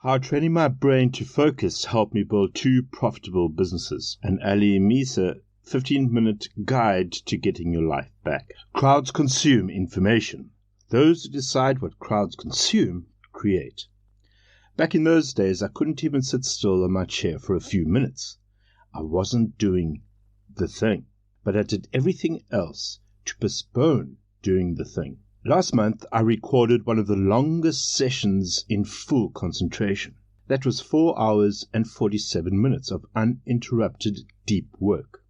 How training my brain to focus helped me build 2 profitable businesses. An Ali Misa 15-minute guide to getting your life back. Crowds consume information. Those who decide what crowds consume, create. Back in those days, I couldn't even sit still on my chair for a few minutes. I wasn't doing the thing, but I did everything else to postpone doing the thing. Last month, I recorded one of the longest sessions in full concentration. That was 4 hours and 47 minutes of uninterrupted deep work.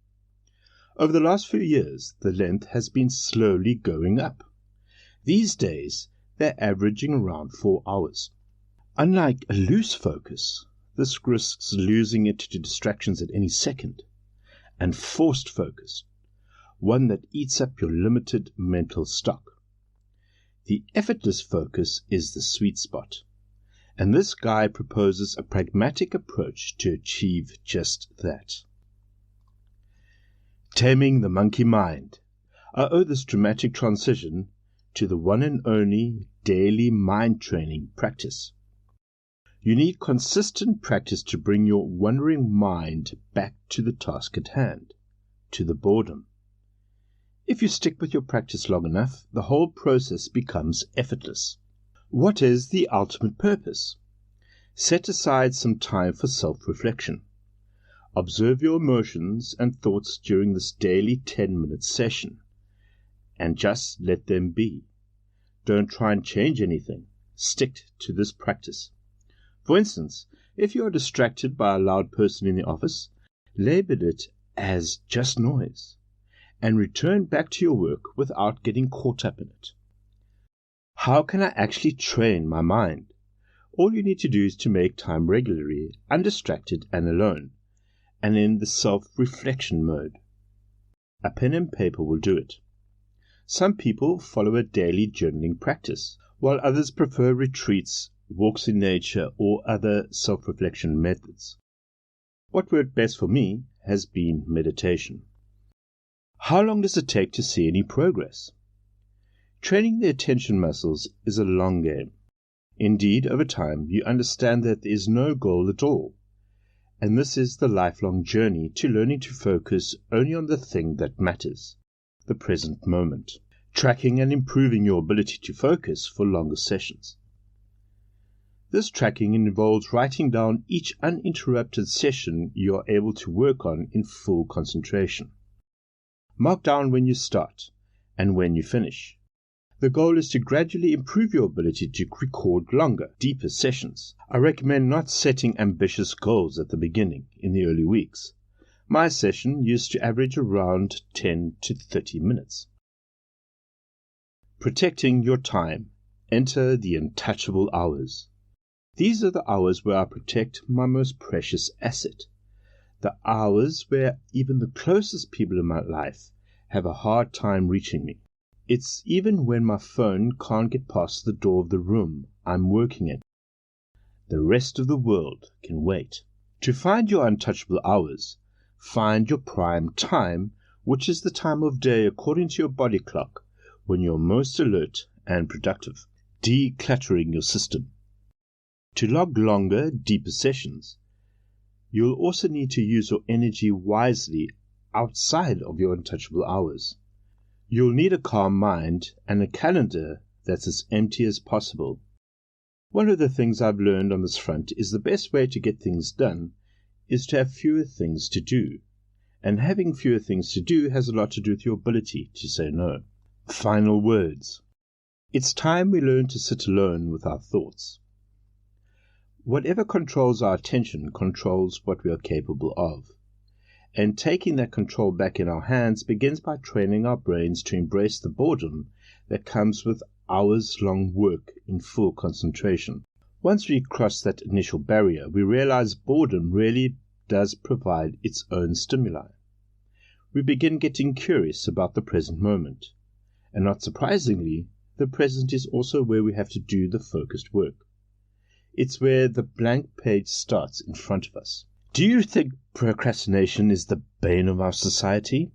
Over the last few years, the length has been slowly going up. These days, they're averaging around 4 hours. Unlike a loose focus, this risks losing it to distractions at any second, and forced focus, one that eats up your limited mental stock. The effortless focus is the sweet spot, and this guy proposes a pragmatic approach to achieve just that. Taming the monkey mind. I owe this dramatic transition to the one and only daily mind training practice. You need consistent practice to bring your wandering mind back to the task at hand, to the boredom. If you stick with your practice long enough, the whole process becomes effortless. What is the ultimate purpose? Set aside some time for self-reflection. Observe your emotions and thoughts during this daily 10-minute session, and just let them be. Don't try and change anything. Stick to this practice. For instance, if you are distracted by a loud person in the office, label it as just noise, and return back to your work without getting caught up in it. How can I actually train my mind? All you need to do is to make time regularly, undistracted and alone, and in the self-reflection mode. A pen and paper will do it. Some people follow a daily journaling practice, while others prefer retreats, walks in nature, or other self-reflection methods. What worked best for me has been meditation. How long does it take to see any progress? Training the attention muscles is a long game. Indeed, over time, you understand that there is no goal at all, and this is the lifelong journey to learning to focus only on the thing that matters, the present moment, tracking and improving your ability to focus for longer sessions. This tracking involves writing down each uninterrupted session you are able to work on in full concentration. Mark down when you start and when you finish. The goal is to gradually improve your ability to record longer, deeper sessions. I recommend not setting ambitious goals at the beginning, in the early weeks. My session used to average around 10 to 30 minutes. Protecting your time. Enter the untouchable hours. These are the hours where I protect my most precious asset. The hours where even the closest people in my life have a hard time reaching me. It's even when my phone can't get past the door of the room I'm working in. The rest of the world can wait. To find your untouchable hours, find your prime time, which is the time of day according to your body clock when you're most alert and productive. Decluttering your system. To log longer, deeper sessions, you'll also need to use your energy wisely outside of your untouchable hours. You'll need a calm mind and a calendar that's as empty as possible. One of the things I've learned on this front is the best way to get things done is to have fewer things to do. And having fewer things to do has a lot to do with your ability to say no. Final words. It's time we learn to sit alone with our thoughts. Whatever controls our attention controls what we are capable of. And taking that control back in our hands begins by training our brains to embrace the boredom that comes with hours-long work in full concentration. Once we cross that initial barrier, we realize boredom really does provide its own stimuli. We begin getting curious about the present moment. And not surprisingly, the present is also where we have to do the focused work. It's where the blank page starts in front of us. Do you think procrastination is the bane of our society?